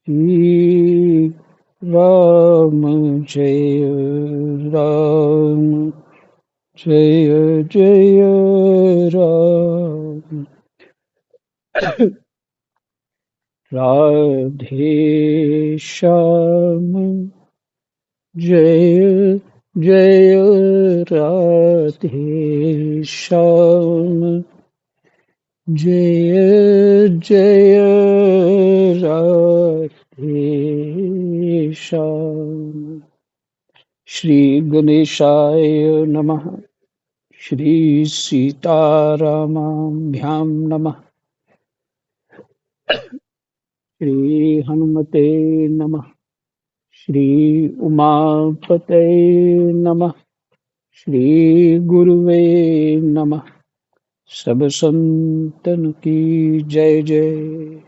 श्री राम जय राम जय जय राम। राधे श्याम जय जय राधे श्याम जय जय राधे श्याम। श्री गणेशाय नमः। श्री सीतारामाभ्यां नमः। श्री हनुमते नमः। श्री उमापते नमः। श्री गुरुवे नमः। सब संतन की जय जय।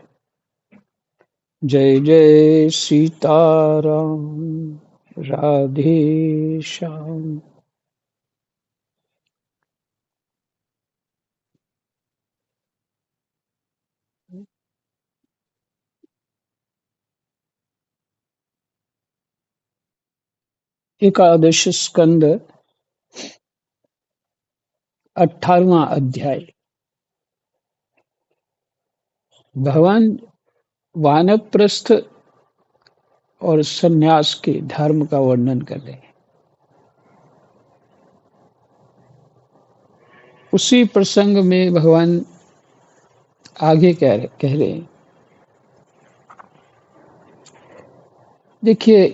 जय जय सीताराम। राधे श्याम। एकादश स्कंद 18वां अध्याय। भगवान वानप्रस्थ और सन्यास के धर्म का वर्णन कर रहे हैं। उसी प्रसंग में भगवान आगे कह रहे हैं। देखिए,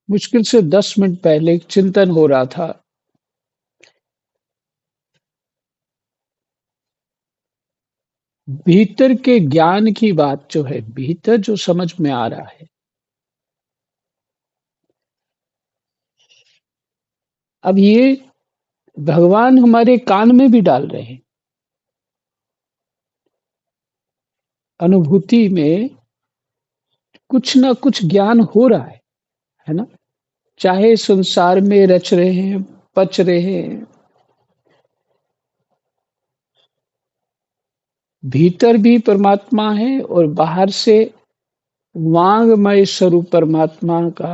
मुश्किल से 10 मिनट पहले एक चिंतन हो रहा था। भीतर के ज्ञान की बात जो है, भीतर जो समझ में आ रहा है, अब ये भगवान हमारे कान में भी डाल रहे हैं। अनुभूति में कुछ ना कुछ ज्ञान हो रहा है ना? चाहे संसार में रच रहे हैं, पच रहे हैं, भीतर भी परमात्मा है और बाहर से वांगमय स्वरूप परमात्मा का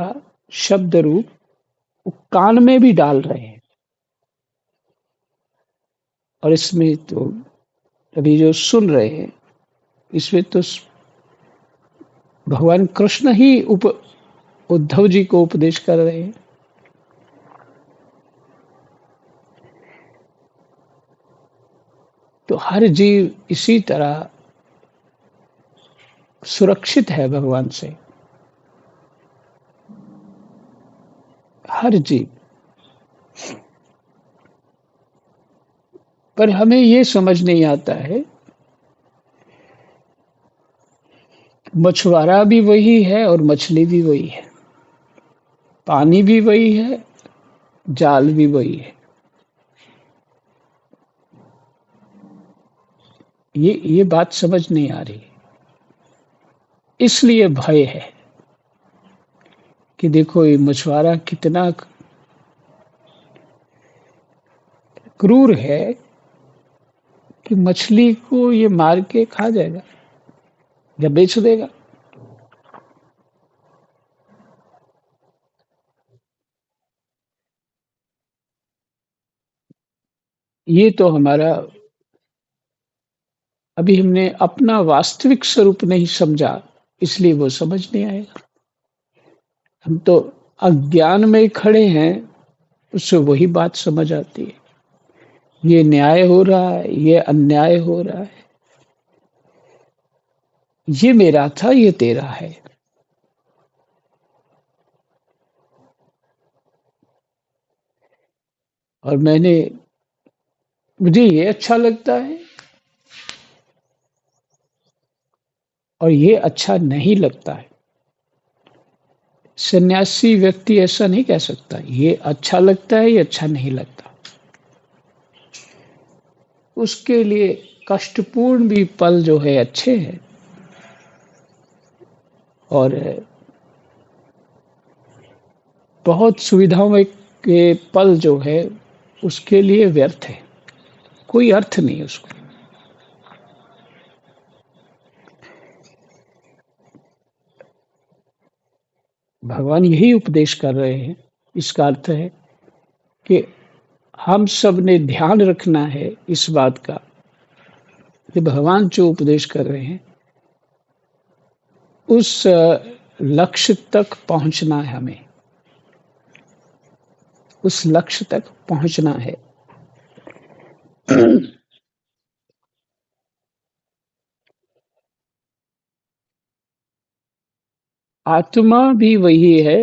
शब्द रूप कान में भी डाल रहे हैं। और इसमें तो अभी जो सुन रहे हैं, इसमें तो भगवान कृष्ण ही उद्धव जी को उपदेश कर रहे हैं। तो हर जीव इसी तरह सुरक्षित है भगवान से। हर जीव। पर हमें ये समझ नहीं आता है, मछुआरा भी वही है और मछली भी वही है, पानी भी वही है, जाल भी वही है। ये बात समझ नहीं आ रही। इसलिए भय है कि देखो ये मछुआरा कितना क्रूर है कि मछली को ये मार के खा जाएगा या बेच देगा। ये तो हमारा, अभी हमने अपना वास्तविक स्वरूप नहीं समझा, इसलिए वो समझ नहीं आएगा। हम तो अज्ञान में खड़े हैं, उससे वही बात समझ आती है। ये न्याय हो रहा है, ये अन्याय हो रहा है, ये मेरा था, ये तेरा है। और मुझे ये अच्छा लगता है और ये अच्छा नहीं लगता है। सन्यासी व्यक्ति ऐसा नहीं कह सकता, ये अच्छा लगता है, ये अच्छा नहीं लगता। उसके लिए कष्टपूर्ण भी पल जो है अच्छे हैं, और बहुत सुविधाओं के पल जो है उसके लिए व्यर्थ है, कोई अर्थ नहीं है उसको। भगवान यही उपदेश कर रहे हैं। इसका अर्थ है कि हम सब ने ध्यान रखना है इस बात का कि भगवान जो उपदेश कर रहे हैं उस लक्ष्य तक पहुंचना है हमें, उस लक्ष्य तक पहुंचना है। आत्मा भी वही है,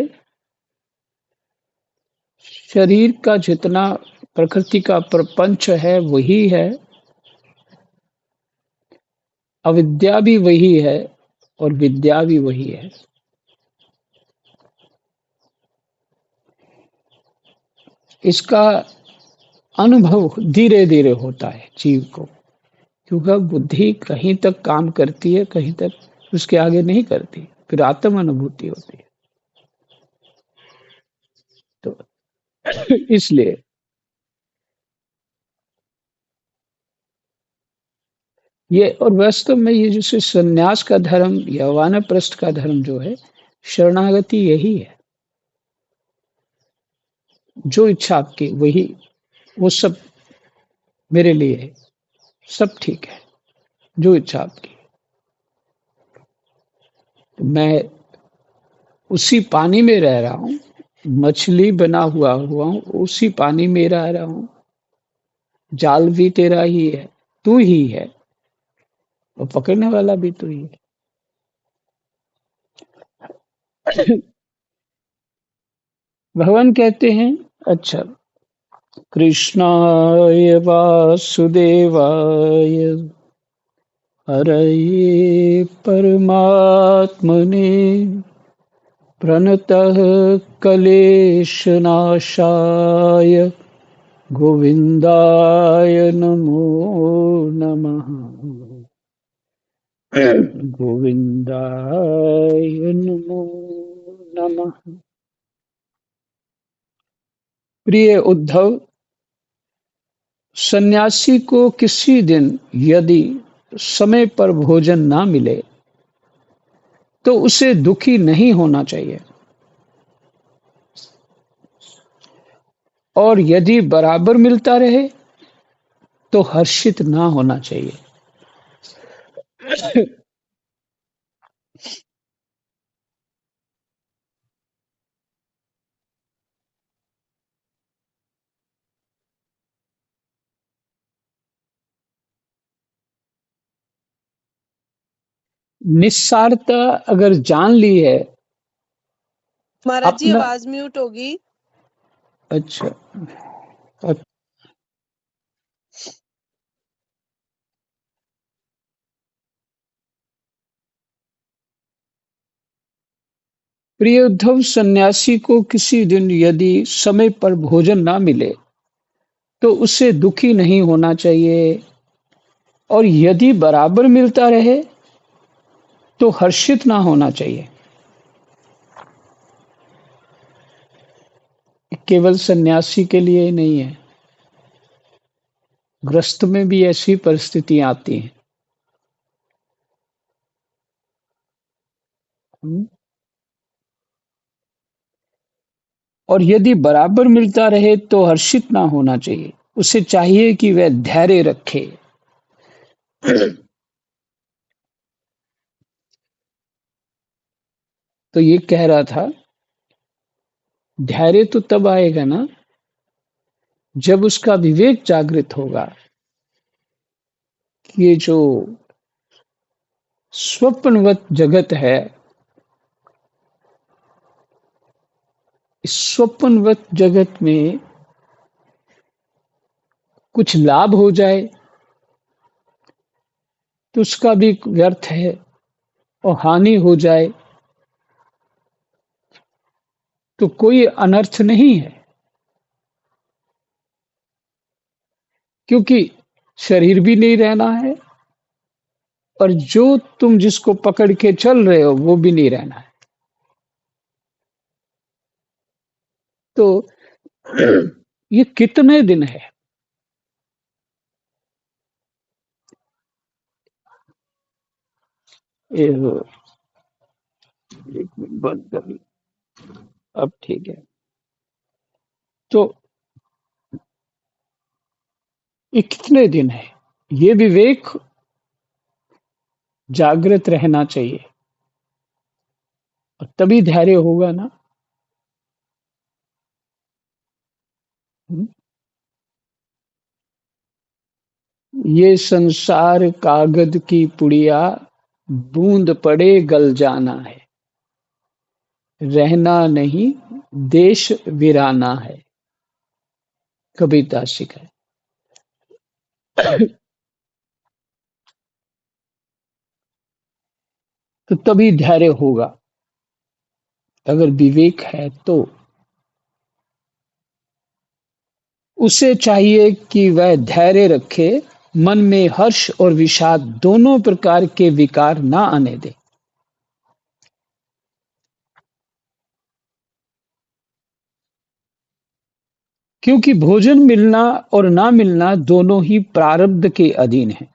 शरीर का जितना प्रकृति का प्रपंच है वही है, अविद्या भी वही है और विद्या भी वही है। इसका अनुभव धीरे-धीरे होता है जीव को, क्योंकि बुद्धि कहीं तक काम करती है, कहीं तक उसके आगे नहीं करती, फिर आत्म अनुभूति होती है। तो इसलिए ये, और वास्तव में ये जैसे सन्यास का धर्म या वानप्रस्थ का धर्म जो है, शरणागति यही है। जो इच्छा आपकी वही, वो सब मेरे लिए है, सब ठीक है, जो इच्छा आपकी। तो मैं उसी पानी में रह रहा हूँ, मछली बना हुआ हूँ, उसी पानी में रह रहा हूँ, जाल भी तेरा ही है, तू ही है, और पकड़ने वाला भी तू ही है। भगवान कहते हैं, अच्छा, कृष्णाय वासुदेवाय हरये परमात्मने प्रणतः क्लेशनाशाय गोविंदाय नमो नमः। गोविंदाय नमो नमः। प्रिय उद्धव, सन्यासी को किसी दिन यदि समय पर भोजन ना मिले तो उसे दुखी नहीं होना चाहिए, और यदि बराबर मिलता रहे तो हर्षित ना होना चाहिए। निस्सारता अगर जान ली है महाराज जी, अपना, आवाज म्यूट होगी। अच्छा, प्रिय उद्धव, सन्यासी को किसी दिन यदि समय पर भोजन ना मिले तो उससे दुखी नहीं होना चाहिए, और यदि बराबर मिलता रहे तो हर्षित ना होना चाहिए। केवल सन्यासी के लिए ही नहीं है, गृहस्थ में भी ऐसी परिस्थितियां आती हैं। और यदि बराबर मिलता रहे तो हर्षित ना होना चाहिए, उसे चाहिए कि वह धैर्य रखे। तो ये कह रहा था, धैर्य तो तब आएगा ना जब उसका विवेक जागृत होगा कि ये जो स्वप्नवत जगत है, इस स्वप्नवत जगत में कुछ लाभ हो जाए तो उसका भी व्यर्थ है, और हानि हो जाए तो कोई अनर्थ नहीं है, क्योंकि शरीर भी नहीं रहना है और जो तुम जिसको पकड़ के चल रहे हो वो भी नहीं रहना है। तो ये कितने दिन है? ये एक मिनट बंद कर ली। अब ठीक है। तो ये कितने दिन है? ये विवेक जागृत रहना चाहिए और तभी धैर्य होगा ना। ये संसार कागज की पुड़िया, बूंद पड़े गल जाना है। रहना नहीं, देश वीराना है। कबीरदास जी का। तो तभी धैर्य होगा। अगर विवेक है तो उसे चाहिए कि वह धैर्य रखे, मन में हर्ष और विषाद दोनों प्रकार के विकार ना आने दे। क्योंकि भोजन मिलना और ना मिलना दोनों ही प्रारब्ध के अधीन है।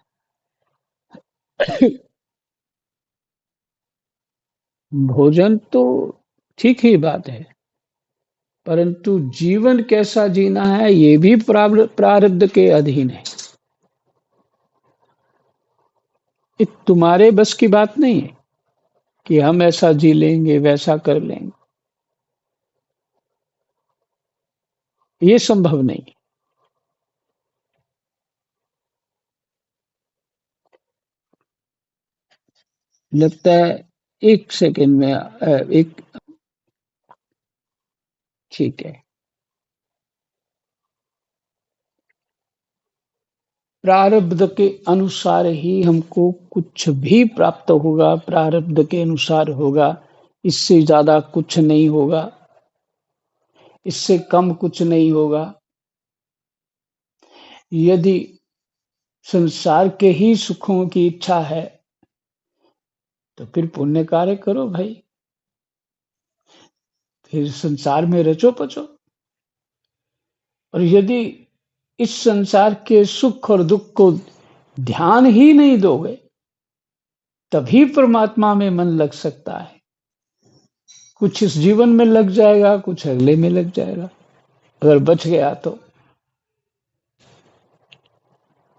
भोजन तो ठीक ही बात है, परंतु जीवन कैसा जीना है ये भी प्रारब्ध के अधीन है। ये तुम्हारे बस की बात नहीं है कि हम ऐसा जी लेंगे वैसा कर लेंगे, ये संभव नहीं। लगता है एक सेकंड में एक ठीक है। प्रारब्ध के अनुसार ही हमको कुछ भी प्राप्त होगा, प्रारब्ध के अनुसार होगा। इससे ज्यादा कुछ नहीं होगा, इससे कम कुछ नहीं होगा। यदि संसार के ही सुखों की इच्छा है तो फिर पुण्य कार्य करो भाई, फिर संसार में रचो पचो। और यदि इस संसार के सुख और दुख को ध्यान ही नहीं दोगे तभी परमात्मा में मन लग सकता है। कुछ इस जीवन में लग जाएगा, कुछ अगले में लग जाएगा, अगर बच गया तो।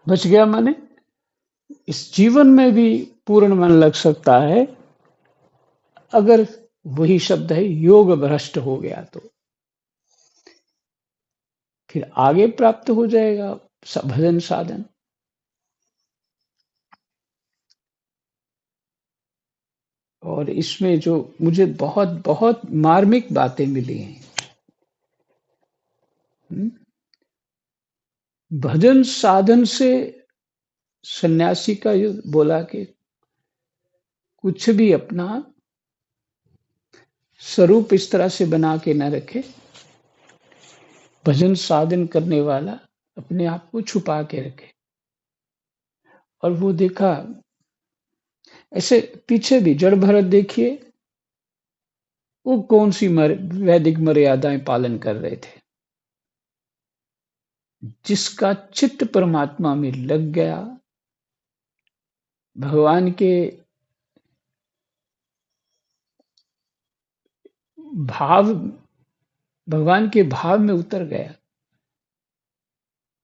बच गया माने इस जीवन में भी पूर्ण मन लग सकता है, अगर वही शब्द है योग भ्रष्ट हो गया तो फिर आगे प्राप्त हो जाएगा भजन साधन। और इसमें जो मुझे बहुत बहुत मार्मिक बातें मिली हैं, भजन साधन से सन्यासी का जो बोला कि कुछ भी अपना स्वरूप इस तरह से बना के न रखे। भजन साधन करने वाला अपने आप को छुपा के रखे। और वो देखा ऐसे पीछे भी जड़ भरत देखिए, वो कौन सी वैदिक मर्यादाएं पालन कर रहे थे। जिसका चित्त परमात्मा में लग गया, भगवान के भाव, भगवान के भाव में उतर गया,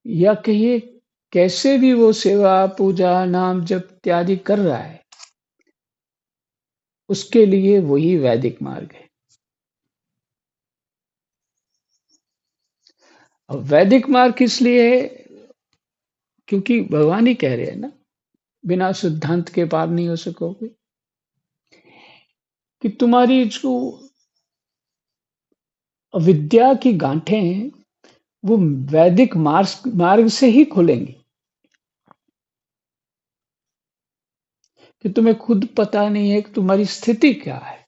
या कहिए कैसे भी वो सेवा पूजा नाम जप इत्यादि कर रहा है, उसके लिए वही वैदिक मार्ग है। और वैदिक मार्ग इसलिए है क्योंकि भगवान ही कह रहे हैं ना, बिना सिद्धांत के पार नहीं हो सकोगे। कि तुम्हारी जो विद्या की गांठें हैं वो वैदिक मार्ग से ही खुलेंगी। कि तुम्हें खुद पता नहीं है कि तुम्हारी स्थिति क्या है,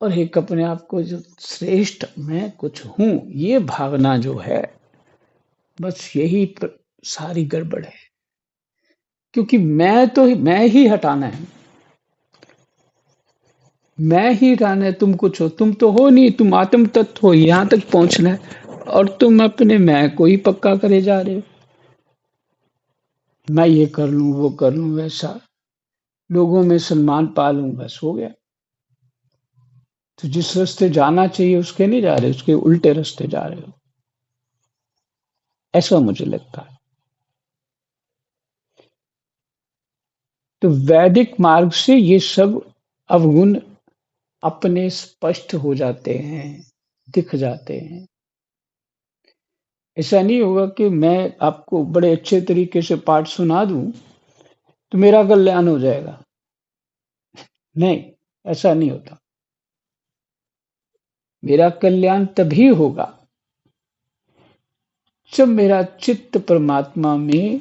और एक अपने आप को जो श्रेष्ठ मैं कुछ हूं, ये भावना जो है, बस यही सारी गड़बड़ है। क्योंकि मैं ही हटाना है, मैं ही हटाना है। तुम कुछ हो, तुम तो हो नहीं, तुम आत्म तत्व हो, यहां तक पहुंचना है। और तुम अपने मैं को ही पक्का करे जा रहे हो। मैं ये कर लूं, वो कर लूं, वैसा लोगों में सम्मान पा लूं, बस हो गया। तो जिस रास्ते जाना चाहिए उसके नहीं जा रहे, उसके उल्टे रास्ते जा रहे हो, ऐसा मुझे लगता है। तो वैदिक मार्ग से ये सब अवगुण अपने स्पष्ट हो जाते हैं, दिख जाते हैं। ऐसा नहीं होगा कि मैं आपको बड़े अच्छे तरीके से पाठ सुना दूं तो मेरा कल्याण हो जाएगा। नहीं, ऐसा नहीं होता। मेरा कल्याण तभी होगा जब मेरा चित्त परमात्मा में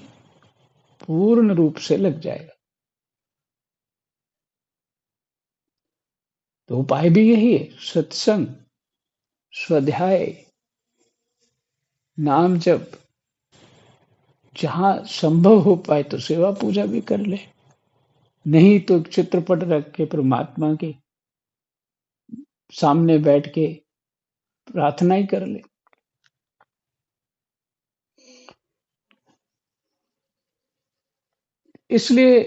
पूर्ण रूप से लग जाएगा। तो उपाय भी यही है, सत्संग, स्वाध्याय, नाम जप, जहां संभव हो पाए तो सेवा पूजा भी कर ले, नहीं तो चित्रपट रख के परमात्मा के सामने बैठ के प्रार्थना ही कर ले। इसलिए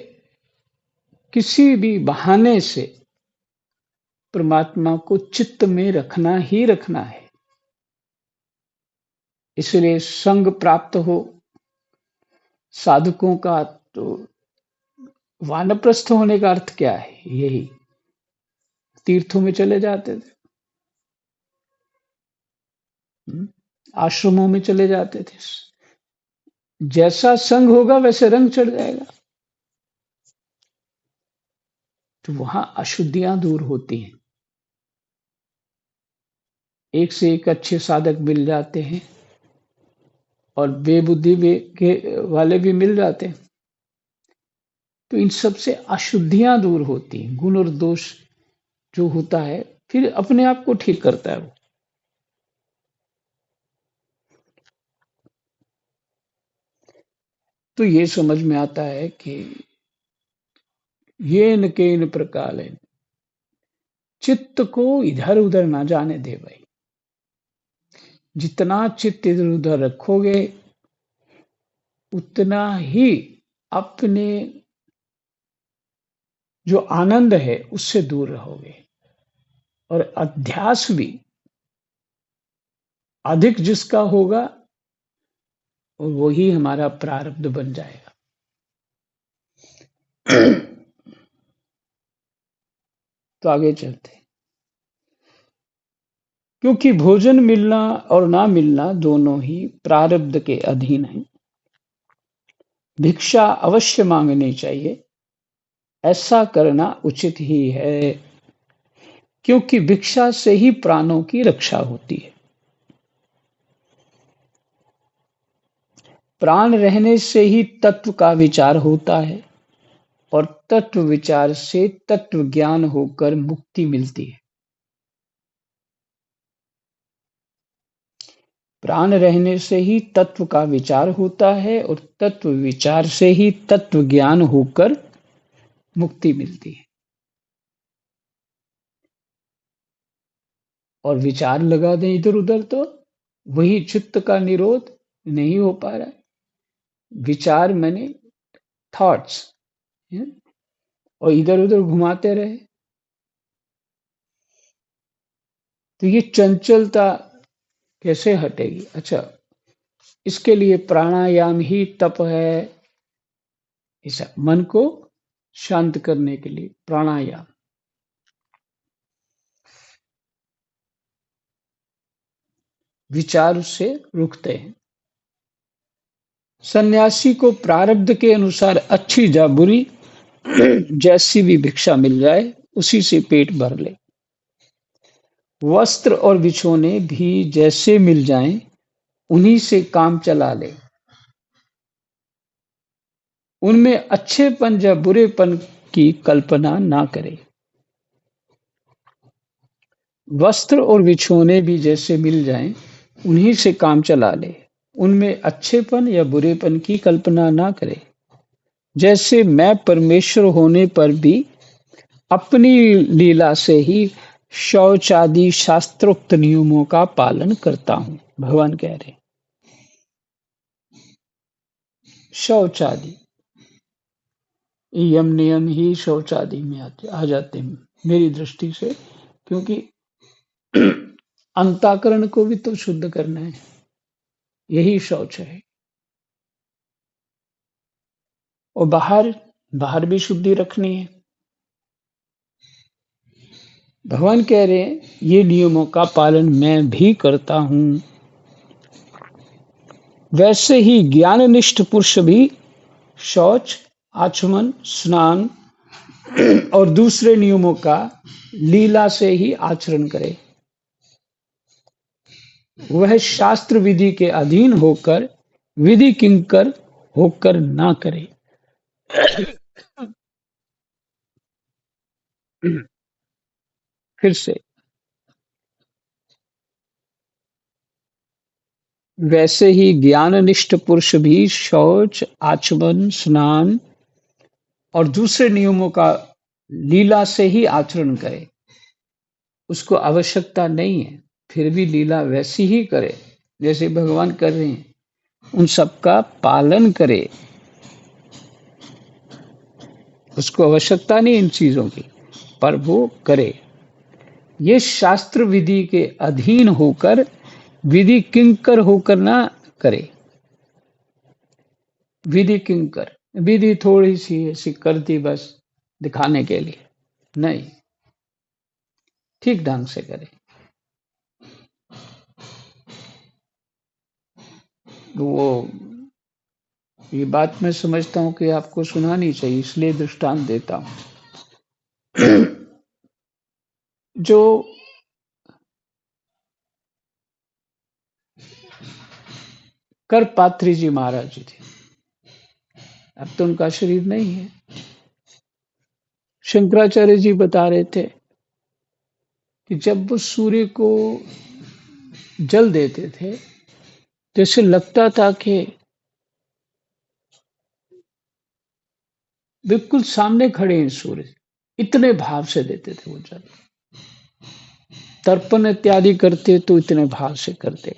किसी भी बहाने से परमात्मा को चित्त में रखना ही रखना है। इसलिए संग प्राप्त हो साधकों का, तो वानप्रस्थ होने का अर्थ क्या है? यही तीर्थों में चले जाते थे, आश्रमों में चले जाते थे। जैसा संग होगा वैसे रंग चढ़ जाएगा। तो वहां अशुद्धियां दूर होती हैं। एक से एक अच्छे साधक मिल जाते हैं और बेबुद्धि के वाले भी मिल जाते हैं। तो इन सब से अशुद्धियां दूर होती हैं। गुण और दोष जो होता है फिर अपने आप को ठीक करता है वो। तो ये समझ में आता है कि ये न केन प्रकार है, चित्त को इधर उधर ना जाने दे भाई। जितना चित्त इधर उधर रखोगे उतना ही अपने जो आनंद है उससे दूर रहोगे। और अध्यास भी अधिक जिसका होगा वही हमारा प्रारब्ध बन जाएगा। तो आगे चलते हैं। क्योंकि भोजन मिलना और ना मिलना दोनों ही प्रारब्ध के अधीन है। भिक्षा अवश्य मांगनी चाहिए, ऐसा करना उचित ही है, क्योंकि भिक्षा से ही प्राणों की रक्षा होती है। प्राण रहने से ही तत्व का विचार होता है और तत्व विचार से तत्व ज्ञान होकर मुक्ति मिलती है। प्राण रहने से ही तत्व का विचार होता है और तत्व विचार से ही तत्व ज्ञान होकर मुक्ति मिलती है। और विचार लगा दें इधर उधर तो वही चित्त का निरोध नहीं हो पा रहा है। विचार मैंने थॉट्स, और इधर उधर घुमाते रहे तो ये चंचलता कैसे हटेगी? अच्छा, इसके लिए प्राणायाम ही तप है। ऐसा मन को शांत करने के लिए प्राणायाम। विचार से रुकते हैं। सन्यासी को प्रारब्ध के अनुसार अच्छी या बुरी जैसी भी भिक्षा मिल जाए उसी से पेट भर ले। वस्त्र और बिछोने भी जैसे मिल जाएं उन्हीं से काम चला ले। उनमें अच्छेपन या बुरेपन की कल्पना ना करे। वस्त्र और बिछोने भी जैसे मिल जाएं उन्हीं से काम चला ले। उनमें अच्छेपन या बुरेपन की कल्पना ना करे। जैसे मैं परमेश्वर होने पर भी अपनी लीला से ही शौच आदि शास्त्रोक्त नियमों का पालन करता हूँ। भगवान कह रहे हैं शौच आदि यम नियम ही शौच आदि में आ जाते हैं मेरी दृष्टि से, क्योंकि अंतःकरण को भी तो शुद्ध करना है, यही शौच है। और बाहर बाहर भी शुद्धि रखनी है। भगवान कह रहे हैं ये नियमों का पालन मैं भी करता हूं। वैसे ही ज्ञाननिष्ठ पुरुष भी शौच, आचमन, स्नान और दूसरे नियमों का लीला से ही आचरण करे। वह शास्त्र विधि के अधीन होकर विधि किंकर होकर ना करे। फिर से, वैसे ही ज्ञाननिष्ठ पुरुष भी शौच, आचमन, स्नान और दूसरे नियमों का लीला से ही आचरण करे। उसको आवश्यकता नहीं है, फिर भी लीला वैसी ही करे जैसे भगवान कर रहे हैं, उन सबका पालन करे। उसको आवश्यकता नहीं इन चीजों की, पर वो करे। ये शास्त्र विधि के अधीन होकर विधि किंकर होकर ना करे। विधि किंकर, विधि थोड़ी सी ऐसी कर दी बस दिखाने के लिए, नहीं, ठीक ढंग से करे। वो ये बात मैं समझता हूं कि आपको सुनानी चाहिए, इसलिए दृष्टांत देता हूं। जो करपात्री जी महाराज जी थे, अब तो उनका शरीर नहीं है। शंकराचार्य जी बता रहे थे कि जब वो सूर्य को जल देते थे, जैसे लगता था कि बिल्कुल सामने खड़े हैं सूर्य, इतने भाव से देते थे वो जल। तर्पण इत्यादि करते तो इतने भाव से करते।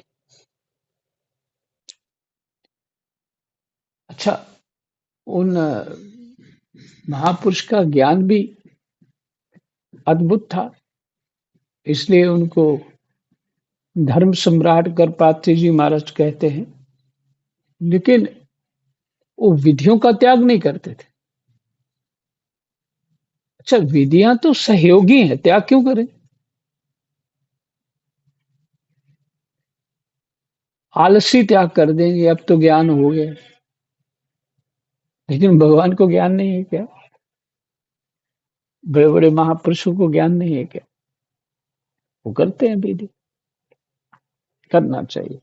अच्छा, उन महापुरुष का ज्ञान भी अद्भुत था, इसलिए उनको धर्म सम्राट करपात्री जी महाराज कहते हैं। लेकिन वो विधियों का त्याग नहीं करते थे। अच्छा, विधियां तो सहयोगी हैं, त्याग क्यों करें? आलसी त्याग कर देंगे, अब तो ज्ञान हो गया। लेकिन भगवान को ज्ञान नहीं है क्या? बड़े बड़े महापुरुषों को ज्ञान नहीं है क्या? वो करते हैं विधि, करना चाहिए।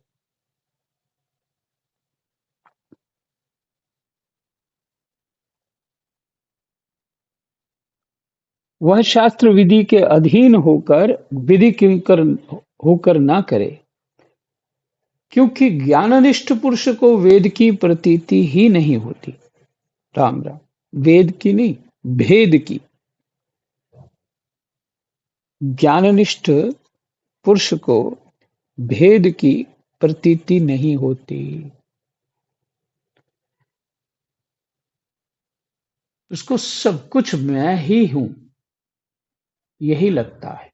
वह शास्त्र विधि के अधीन होकर विधि किंकर होकर ना करे, क्योंकि ज्ञाननिष्ठ पुरुष को वेद की प्रतीति ही नहीं होती। राम राम, वेद की नहीं, भेद की। ज्ञाननिष्ठ पुरुष को भेद की प्रतीति नहीं होती। उसको सब कुछ मैं ही हूं, यही लगता है।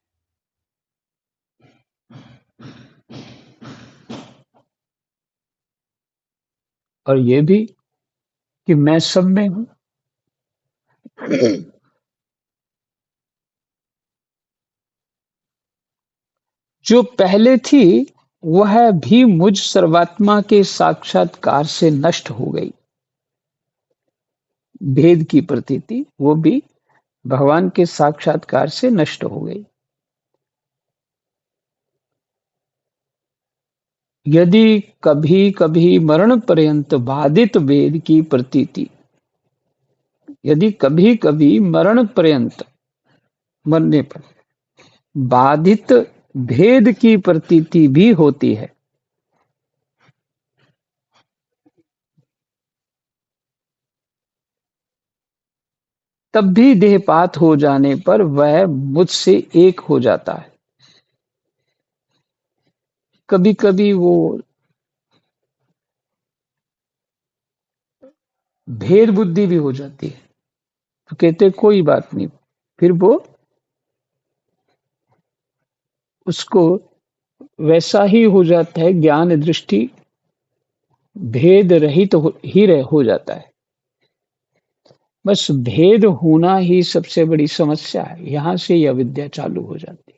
और ये भी कि मैं सब में हूं। जो पहले थी वह भी मुझ सर्वात्मा के साक्षात्कार से नष्ट हो गई। भेद की प्रतीति वो भी भगवान के साक्षात्कार से नष्ट हो गई। यदि कभी कभी मरण पर्यंत बाधित वेद की प्रतीति, यदि कभी कभी मरण पर्यंत, मरने पर बाधित भेद की प्रतीति भी होती है, तब भी देहपात हो जाने पर वह मुझसे एक हो जाता है। कभी-कभी वो भेद बुद्धि भी हो जाती है, तो कहते कोई बात नहीं, फिर वो उसको वैसा ही हो जाता है, ज्ञान दृष्टि भेद रहित हो जाता है। बस भेद होना ही सबसे बड़ी समस्या है, यहाँ से ही अविद्या चालू हो जाती है।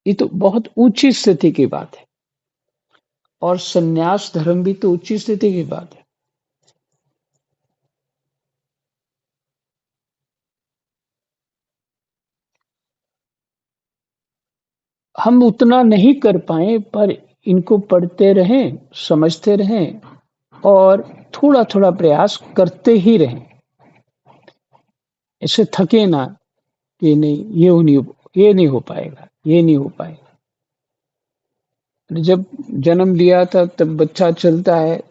ये तो बहुत ऊंची स्थिति की बात है, और संन्यास धर्म भी तो ऊंची स्थिति की बात है। हम उतना नहीं कर पाए, पर इनको पढ़ते रहें, समझते रहें और थोड़ा-थोड़ा प्रयास करते ही रहें। ऐसे थके ना कि नहीं ये नहीं हो पाएगा, ये नहीं हो पाएगा। जब जन्म लिया था तब बच्चा चलता है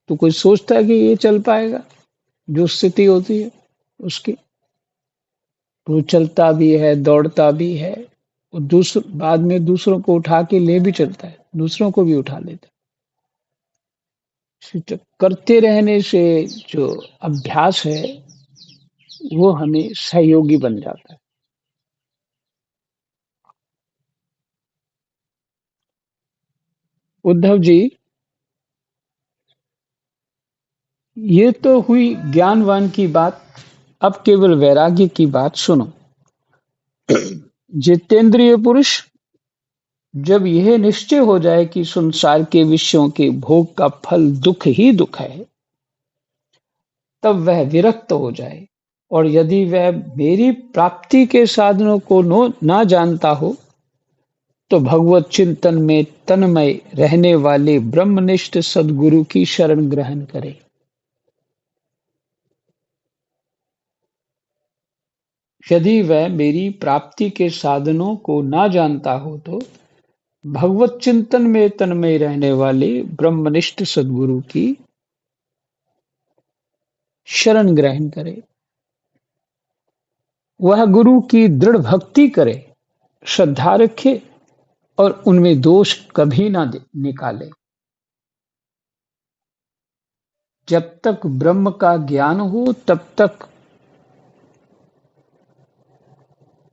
तो कोई सोचता है कि ये चल पाएगा? जो स्थिति होती है उसकी, वो चलता भी है, दौड़ता भी है और बाद में दूसरों को उठा के ले भी चलता है, दूसरों को भी उठा लेता है। तो करते रहने से जो अभ्यास है वो हमें सहयोगी बन जाता है। उद्धव जी, ये तो हुई ज्ञानवान की बात, अब केवल वैराग्य की बात सुनो। जितेंद्रिय पुरुष जब यह निश्चय हो जाए कि संसार के विषयों के भोग का फल दुख ही दुख है, तब वह विरक्त हो जाए, और यदि वह मेरी प्राप्ति के साधनों को ना जानता हो, तो भगवत चिंतन में तन्मय रहने वाले ब्रह्मनिष्ठ सद्गुरु की शरण ग्रहण करे। यदि वह मेरी प्राप्ति के साधनों को ना जानता हो, तो भगवत चिंतन में तन्मय रहने वाले ब्रह्मनिष्ठ सद्गुरु की शरण ग्रहण करे। वह गुरु की दृढ़ भक्ति करे, श्रद्धा रखे और उनमें दोष कभी ना निकाले। जब तक ब्रह्म का ज्ञान हो, तब तक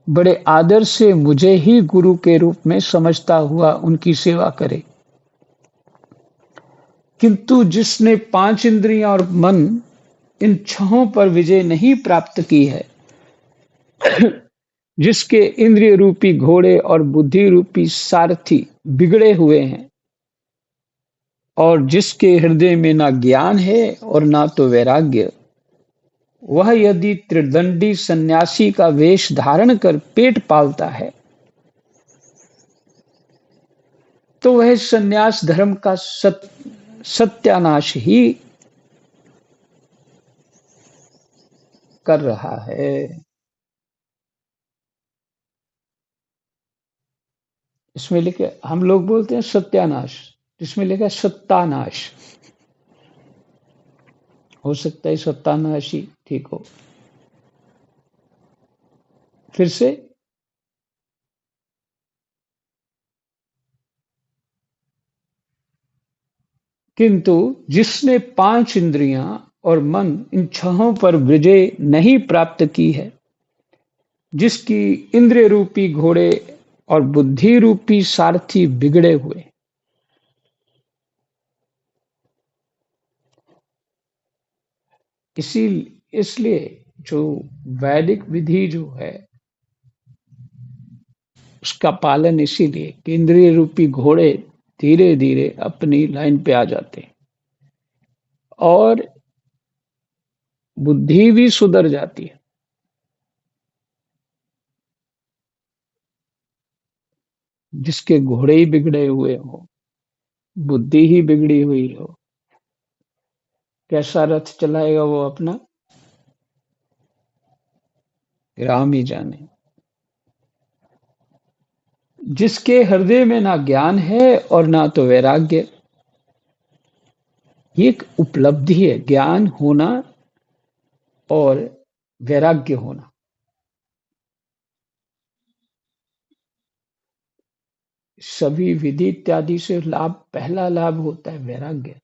बड़े आदर से मुझे ही गुरु के रूप में समझता हुआ उनकी सेवा करे। किंतु जिसने 5 इंद्रियां और मन, इन छहों पर विजय नहीं प्राप्त की है, जिसके इंद्रिय रूपी घोड़े और बुद्धि रूपी सारथी बिगड़े हुए हैं, और जिसके हृदय में ना ज्ञान है और ना तो वैराग्य, वह यदि त्रिदंडी सन्यासी का वेश धारण कर पेट पालता है, तो वह सन्यास धर्म का सत्यानाश ही कर रहा है। इसमें लिखे, हम लोग बोलते हैं सत्यानाश, इसमें लिखा है सत्तानाश। हो सकता है सत्तानाश ही ठीक हो। फिर से, किंतु जिसने 5 इंद्रियां और मन, इन छहों पर विजय नहीं प्राप्त की है, जिसकी इंद्रिय रूपी घोड़े और बुद्धि रूपी सारथी बिगड़े हुए, इसी इसलिए जो वैदिक विधि जो है, उसका पालन इसीलिए कि इंद्रिय रूपी घोड़े धीरे धीरे अपनी लाइन पे आ जाते हैं और बुद्धि भी सुधर जाती है। जिसके घोड़े ही बिगड़े हुए हो, बुद्धि ही बिगड़ी हुई हो, कैसा रथ चलाएगा वो अपना? राम ही जाने। जिसके हृदय में ना ज्ञान है और ना तो वैराग्य। ये एक उपलब्धि है, ज्ञान होना और वैराग्य होना। सभी विधि इत्यादि से लाभ, पहला लाभ होता है वैराग्य।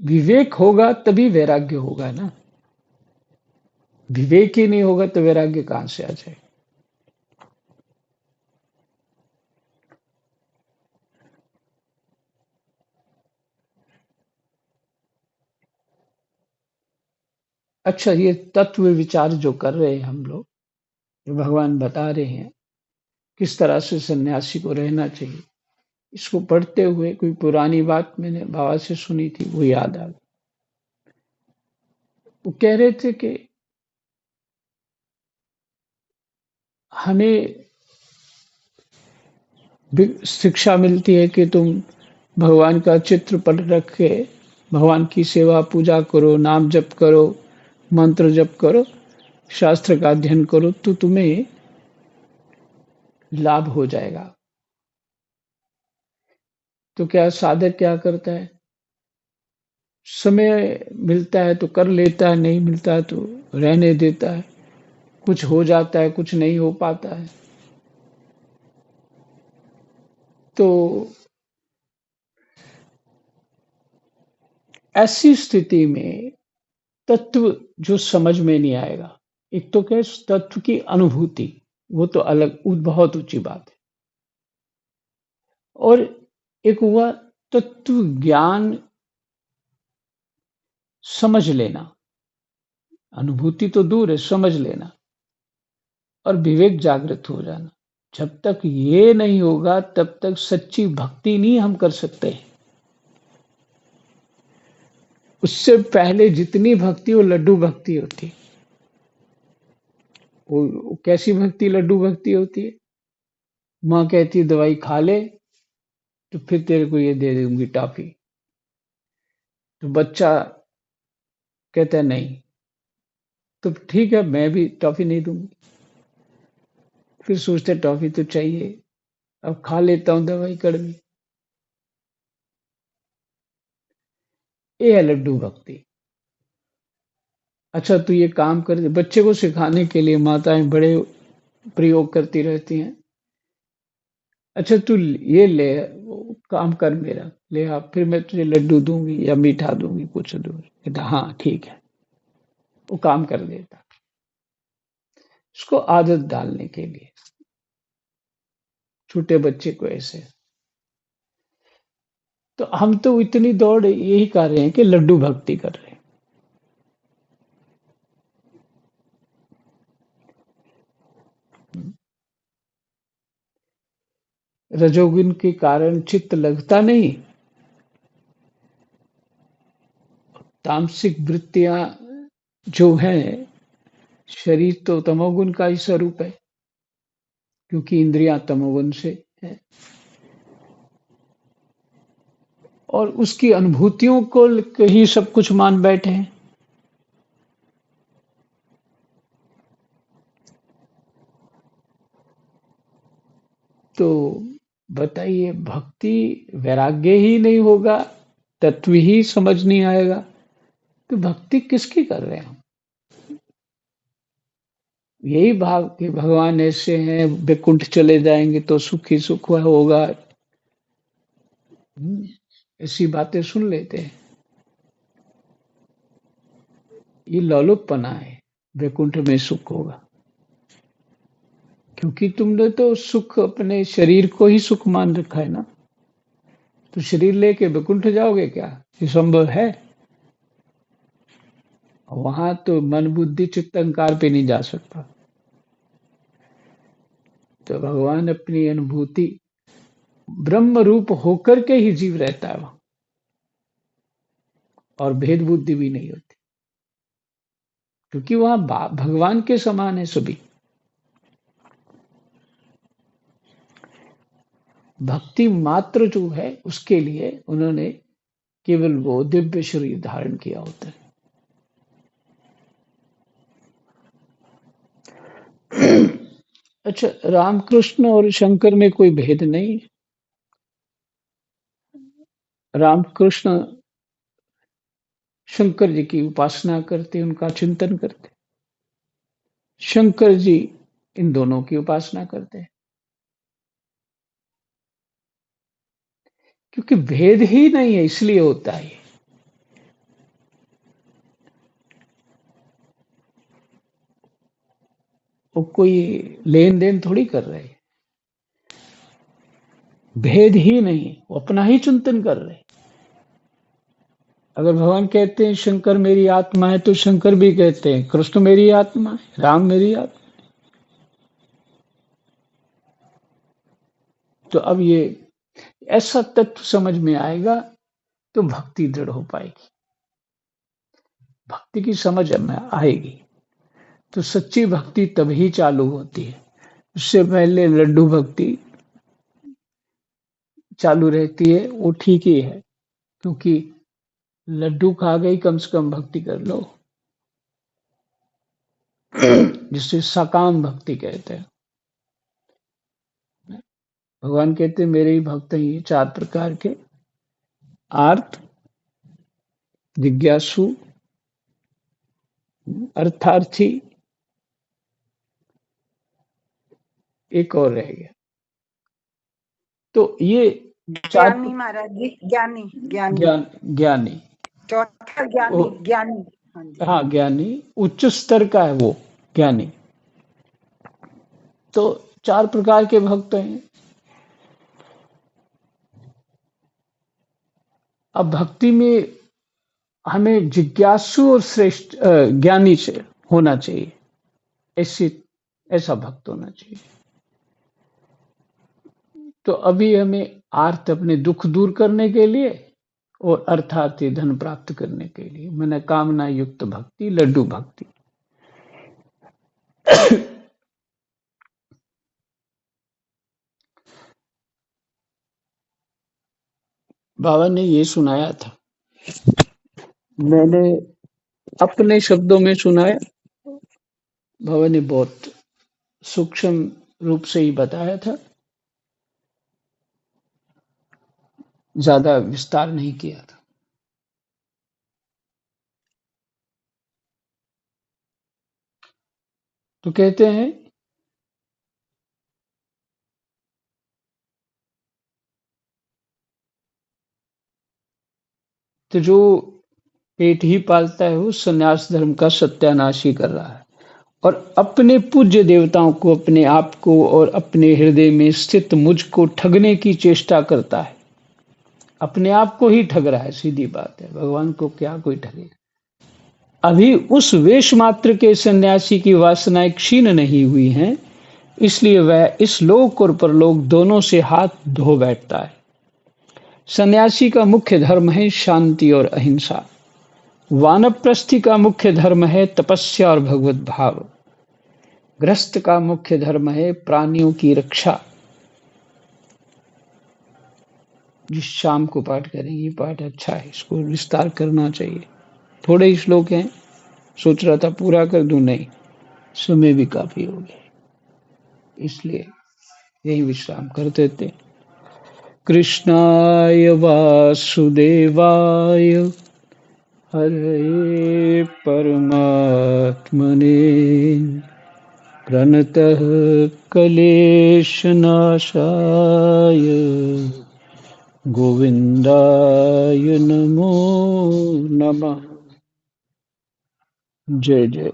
विवेक होगा तभी वैराग्य होगा ना। विवेक ही नहीं होगा तो वैराग्य कहां से आ जाए। अच्छा, ये तत्व विचार जो कर रहे हैं हम लोग, जो भगवान बता रहे हैं किस तरह से सन्यासी को रहना चाहिए, इसको पढ़ते हुए कोई पुरानी बात मैंने बाबा से सुनी थी, वो याद आ गई। वो कह रहे थे कि हमें शिक्षा मिलती है कि तुम भगवान का चित्र पट रख के भगवान की सेवा पूजा करो, नाम जप करो, मंत्र जप करो, शास्त्र का अध्ययन करो, तो तुम्हें लाभ हो जाएगा। तो क्या साधक क्या करता है, समय मिलता है तो कर लेता है, नहीं मिलता है तो रहने देता है। कुछ हो जाता है, कुछ नहीं हो पाता है। तो ऐसी स्थिति में तत्व जो समझ में नहीं आएगा, एक तो क्या तत्व की अनुभूति, वो तो अलग, बहुत ऊंची बात है। और एक हुआ तत्व ज्ञान, समझ लेना। अनुभूति तो दूर है, समझ लेना और विवेक जागृत हो जाना। जब तक ये नहीं होगा तब तक सच्ची भक्ति नहीं हम कर सकते। उससे पहले जितनी भक्ति, वो लड्डू भक्ति होती। वो कैसी भक्ति, लड्डू भक्ति होती है। माँ कहती है दवाई खा ले तो फिर तेरे को ये दे दूंगी टॉफी। तो बच्चा कहता है नहीं, तो ठीक है मैं भी टॉफी नहीं दूंगी। फिर सोचते टॉफी तो चाहिए, अब खा लेता हूं दवाई कड़वी। ये है लड्डू भक्ति। अच्छा, तू ये काम कर दे। बच्चे को सिखाने के लिए माताएं बड़े प्रयोग करती रहती हैं। अच्छा तू ये ले, काम कर मेरा, ले आ, फिर मैं तुझे लड्डू दूंगी या मीठा दूंगी, कुछ दूंगी। कहता हाँ ठीक है, वो काम कर देता। उसको आदत डालने के लिए छोटे बच्चे को ऐसे। तो हम तो इतनी दौड़ यही कर रहे हैं कि लड्डू भक्ति कर रहे हैं। रजोगुण के कारण चित्त लगता नहीं। तामसिक वृत्तियां जो हैं, शरीर तो तमोगुण का ही स्वरूप है, क्योंकि इंद्रियां तमोगुण से है। और उसकी अनुभूतियों को ही सब कुछ मान बैठे हैं। तो बताइए, भक्ति वैराग्य ही नहीं होगा, तत्व ही समझ नहीं आएगा, तो भक्ति किसकी कर रहे हैं हम। यही भाव कि भगवान ऐसे हैं, वैकुंठ चले जाएंगे तो सुख ही सुख होगा, ऐसी बातें सुन लेते हैं। ये लोलुपपना है, वैकुंठ में सुख होगा। क्योंकि तुमने तो सुख अपने शरीर को ही सुख मान रखा है ना। तो शरीर लेके वैकुंठ जाओगे क्या, ये संभव है। वहां तो मन बुद्धि चित्त अहंकार पे नहीं जा सकता। तो भगवान अपनी अनुभूति ब्रह्म रूप होकर के ही जीव रहता है वहां, और भेद बुद्धि भी नहीं होती, क्योंकि वहां भगवान के समान है सभी। भक्ति मात्र जो है उसके लिए उन्होंने केवल वो दिव्य शरीर धारण किया होता है। अच्छा, रामकृष्ण और शंकर में कोई भेद नहीं है। रामकृष्ण शंकर जी की उपासना करते, उनका चिंतन करते। शंकर जी इन दोनों की उपासना करते हैं, क्योंकि भेद ही नहीं है इसलिए होता है। वो कोई लेन देन थोड़ी कर रहे हैं, भेद ही नहीं, वो अपना ही चिंतन कर रहे हैं। अगर भगवान कहते हैं शंकर मेरी आत्मा है, तो शंकर भी कहते हैं कृष्ण मेरी आत्मा है, राम मेरी आत्मा। तो अब ये ऐसा तत्व समझ में आएगा तो भक्ति दृढ़ हो पाएगी, भक्ति की समझ में आएगी। तो सच्ची भक्ति तभी चालू होती है, उससे पहले लड्डू भक्ति चालू रहती है, वो ठीक ही है, क्योंकि लड्डू खा गई, कम से कम भक्ति कर लो, जिसे सकाम भक्ति कहते हैं। भगवान कहते हैं मेरे ही भक्त हैं ये 4 प्रकार के, आर्त, जिज्ञासु, अर्थार्थी, एक और रह गया। तो ये 4 ज्ञानी महाराज जी, ज्ञानी ज्ञानी ज्ञानी, चौथा ज्ञानी ज्ञानी। हाँ जी, हाँ ज्ञानी उच्च स्तर का है वो ज्ञानी। तो 4 प्रकार के भक्त हैं। अब भक्ति में हमें जिज्ञासु और श्रेष्ठ ज्ञानी से होना चाहिए, ऐसा भक्त होना चाहिए। तो अभी हमें आर्त अपने दुख दूर करने के लिए और अर्थात धन प्राप्त करने के लिए, मैंने कामना युक्त भक्ति, लड्डू भक्ति। बाबा ने ये सुनाया था, मैंने अपने शब्दों में सुनाया, बाबा ने बहुत सूक्ष्म रूप से ही बताया था, ज्यादा विस्तार नहीं किया था। तो कहते हैं तो जो पेट ही पालता है वो सन्यास धर्म का सत्यानाश ही कर रहा है, और अपने पूज्य देवताओं को, अपने आप को और अपने हृदय में स्थित मुझ को ठगने की चेष्टा करता है। अपने आप को ही ठग रहा है, सीधी बात है, भगवान को क्या कोई ठगेगा। अभी उस वेश मात्र के सन्यासी की वासनाएं क्षीण नहीं हुई हैं, इसलिए वह इस लोक और परलोक दोनों से हाथ धो बैठता है। सन्यासी का मुख्य धर्म है शांति और अहिंसा, वानप्रस्थी का मुख्य धर्म है तपस्या और भगवत भाव, गृहस्थ का मुख्य धर्म है प्राणियों की रक्षा। जिस शाम को पाठ करेंगे, पाठ अच्छा है, इसको विस्तार करना चाहिए। थोड़े ही श्लोक हैं, सोच रहा था पूरा कर दूं, नहीं, समय भी काफी हो गया, इसलिए यही विश्राम कर देते। कृष्णाय वासुदेवाय हरे परमात्मने प्रणतः क्लेशनाशाय गोविंदाय नमो नमः। जय जय।